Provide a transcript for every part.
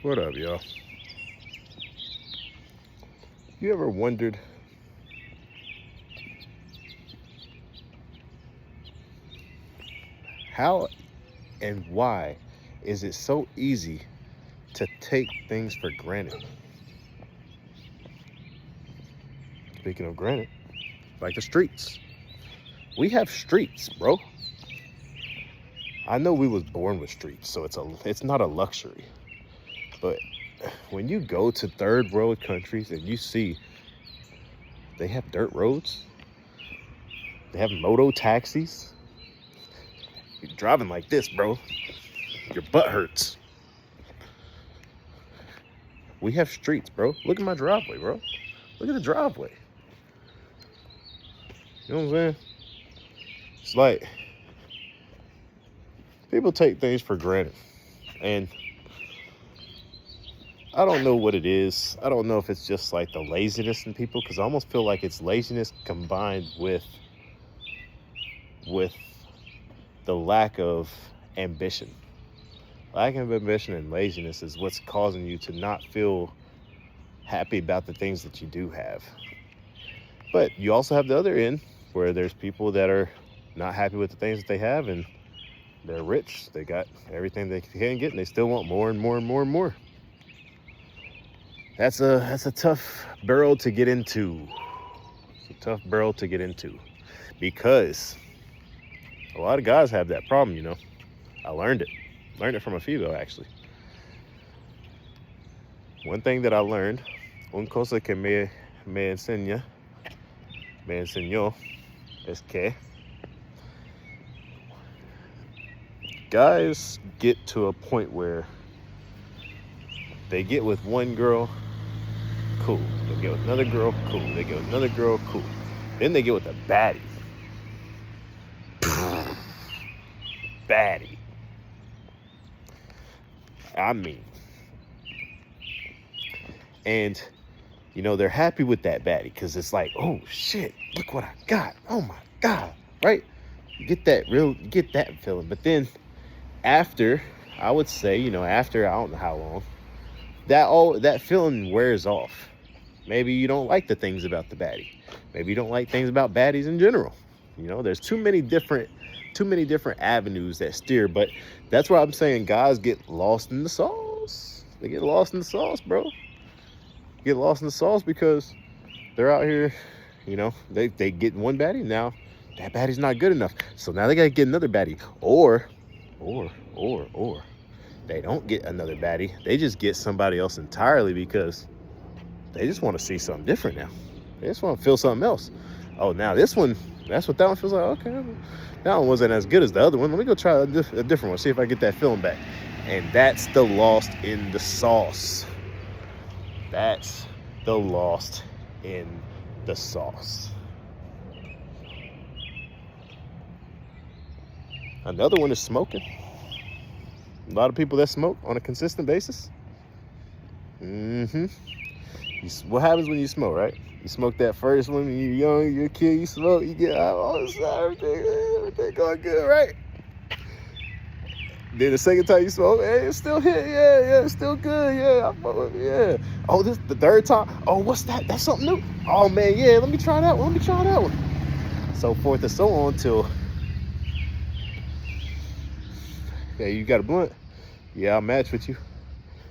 What up, y'all? You ever wondered how and why is it so easy to take things for granted? Speaking of granted, like the streets. We have streets, bro. I know we was born with streets, so it's not a luxury. But when you go to third world countries and you see they have dirt roads, they have moto taxis. You're driving like this, bro. Your butt hurts. We have streets, bro. Look at my driveway, bro. Look at the driveway. You know what I'm saying? It's like people take things for granted. And I don't know what it is. I don't know if it's just like the laziness in people, because I almost feel like it's laziness combined with the lack of ambition. Lack of ambition and laziness is what's causing you to not feel happy about the things that you do have. But you also have the other end where there's people that are not happy with the things that they have, and they're rich. They got everything they can get, and they still want more and more and more and more. That's a tough barrel to get into. It's a tough barrel to get into because a lot of guys have that problem, you know. I learned it. Learned it from a female, actually. One thing that I learned, un cosa que me enseñó, es que guys get to a point where they get with one girl, cool. They get with another girl, cool. They get with another girl, cool. Then they get with a baddie. Baddie. I mean. And, you know, they're happy with that baddie because it's like, oh, shit, look what I got. Oh, my God, right? You get that feeling. But then after, I would say, you know, after I don't know how long, that feeling wears off. Maybe you don't like the things about the baddie. Maybe you don't like things about baddies in general. You know, there's too many different avenues that steer. But that's why I'm saying guys get lost in the sauce. They get lost in the sauce, bro. Get lost in the sauce because they're out here, you know, they get one baddie. Now that baddie's not good enough. So now they got to get another baddie. Or they don't get another baddie. They just get somebody else entirely because they just want to see something different now. They just want to feel something else. Oh, now this one, that's what that one feels like. Okay, that one wasn't as good as the other one. Let me go try a different one, see if I get that feeling back. And that's the lost in the sauce. That's the lost in the sauce. Another one is smoking. A lot of people that smoke on a consistent basis. What happens when you smoke, right? You smoke that first one when you're young, you're a kid, you smoke, you get out, everything going good, right? Then the second time you smoke, hey, it's still hit, yeah, it's still good, yeah. Oh, this the third time. Oh, what's that? That's something new. Oh man, yeah, let me try that one. So forth and so on till, yeah, you got a blunt? Yeah, I'll match with you.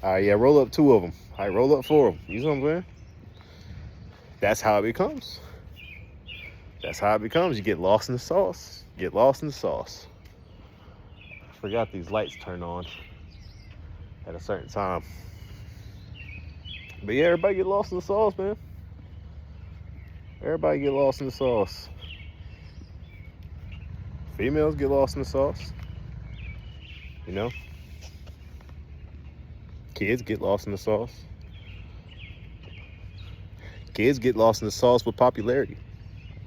All right, yeah, roll up 2 of them. All right, roll up 4 of them. You know what I'm saying? That's how it becomes. You get lost in the sauce. I forgot these lights turn on at a certain time. But yeah, everybody get lost in the sauce, man. Everybody get lost in the sauce. Females get lost in the sauce. You know? Kids get lost in the sauce. Kids get lost in the sauce with popularity.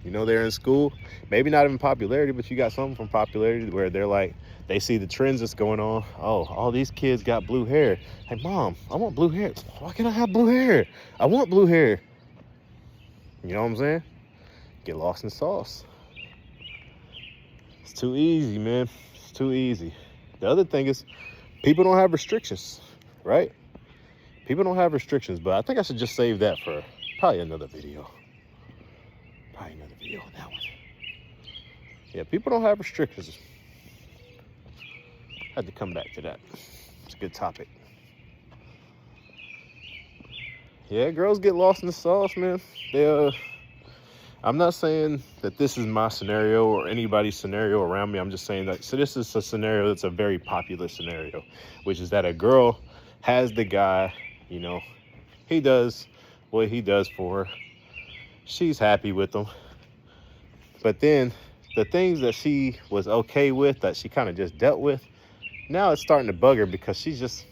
You know, they're in school, maybe not even popularity, but you got something from popularity where they're like, they see the trends that's going on. Oh, all these kids got blue hair. Hey, Mom, I want blue hair. Why can't I have blue hair? I want blue hair. You know what I'm saying? Get lost in the sauce. It's too easy, man. It's too easy. The other thing is people don't have restrictions, right? People don't have restrictions, but I think I should just save that for probably another video. Probably another video on that one. Yeah, people don't have restrictions. Had to come back to that. It's a good topic. Yeah, girls get lost in the sauce, man. I'm not saying that this is my scenario or anybody's scenario around me. I'm just saying that, so this is a scenario that's a very popular scenario, which is that a girl has the guy, you know, he does what he does for her. She's happy with him. But then the things that she was okay with, that she kind of just dealt with, now it's starting to bug her because he's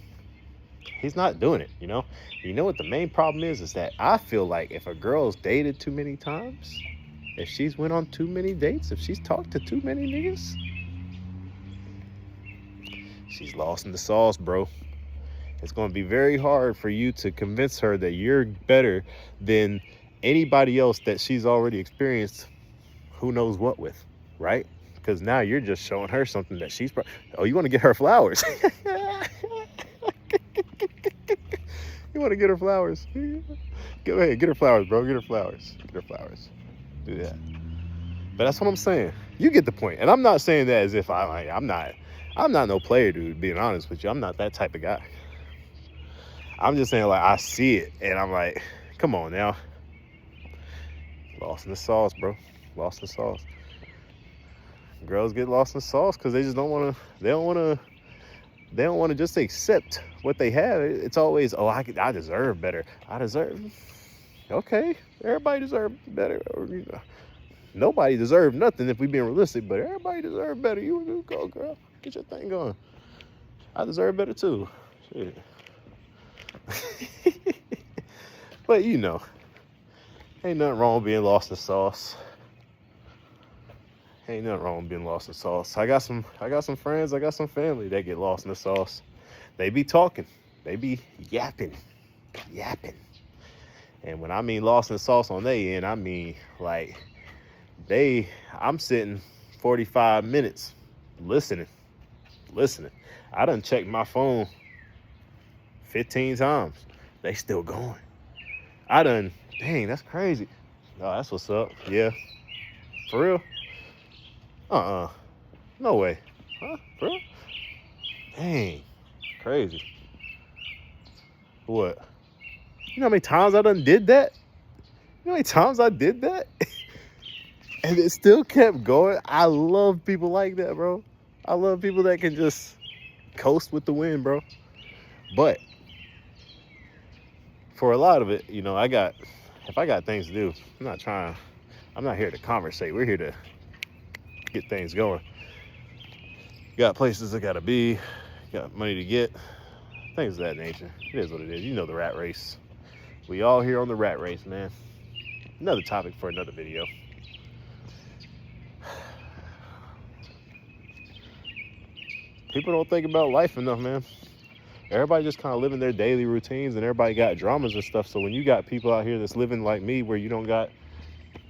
not doing it, you know? You know what the main problem is that I feel like if a girl's dated too many times, if she's went on too many dates, if she's talked to too many niggas, she's lost in the sauce, bro. It's going to be very hard for you to convince her that you're better than anybody else that she's already experienced who knows what with, right? Because now you're just showing her something that she's... Oh, you want to get her flowers. You want to get her flowers? Go ahead, get her flowers, bro. Get her flowers. Get her flowers. Do that. But that's what I'm saying. You get the point. And I'm not saying that as if I'm not no player, dude, being honest with you. I'm not that type of guy. I'm just saying, like, I see it, and I'm like, come on now. Lost in the sauce, bro. Lost in the sauce. Girls get lost in the sauce because they just don't want to just accept what they have. It's always, oh, I deserve better. Okay, everybody deserves better. Or, you know, nobody deserves nothing if we being realistic, but everybody deserves better. You go, girl. Get your thing going. I deserve better too. Shit. But you know, ain't nothing wrong with being lost in sauce. Ain't nothing wrong with being lost in sauce. I got some friends, I got some family that get lost in the sauce. They be talking, they be yapping. And when I mean lost in the sauce on their end, I mean like I'm sitting 45 minutes listening. I done checked my phone 15 times. They still going. Dang, that's crazy. Oh, that's what's up. Yeah. For real? No way. Huh? For real? Dang. Crazy. What? You know how many times I done did that? You know how many times I did that? And it still kept going. I love people like that, bro. I love people that can just coast with the wind, bro. But for a lot of it, you know, if I got things to do, I'm not here to conversate. We're here to get things going. Got places I gotta be, got money to get, things of that nature. It is what it is. You know the rat race. We all here on the rat race, man. Another topic for another video. People don't think about life enough, man. Everybody just kind of living their daily routines, and everybody got dramas and stuff. So when you got people out here that's living like me, where you don't got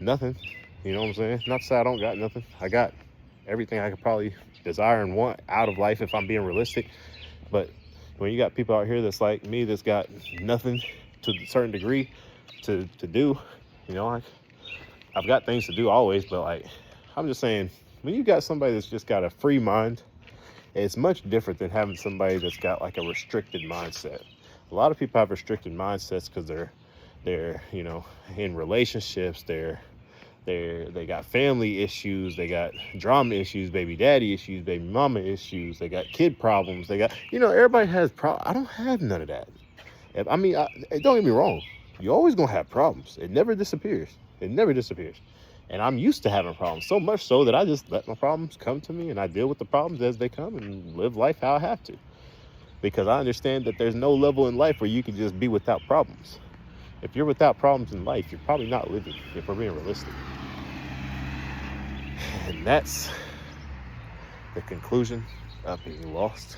nothing, you know what I'm saying? Not to say I don't got nothing. I got everything I could probably desire and want out of life if I'm being realistic. But when you got people out here that's like me, that's got nothing to a certain degree to do, you know, like I've got things to do always, but like I'm just saying, when you got somebody that's just got a free mind, it's much different than having somebody that's got like a restricted mindset. A lot of people have restricted mindsets because they're you know, in relationships, they got family issues, they got drama issues, baby daddy issues, baby mama issues, they got kid problems, they got, you know, everybody has problems. I don't have none of that. I mean, don't get me wrong, you're always gonna have problems. It never disappears. And I'm used to having problems, so much so that I just let my problems come to me and I deal with the problems as they come and live life how I have to. Because I understand that there's no level in life where you can just be without problems. If you're without problems in life, you're probably not living, if we're being realistic. And that's the conclusion of being lost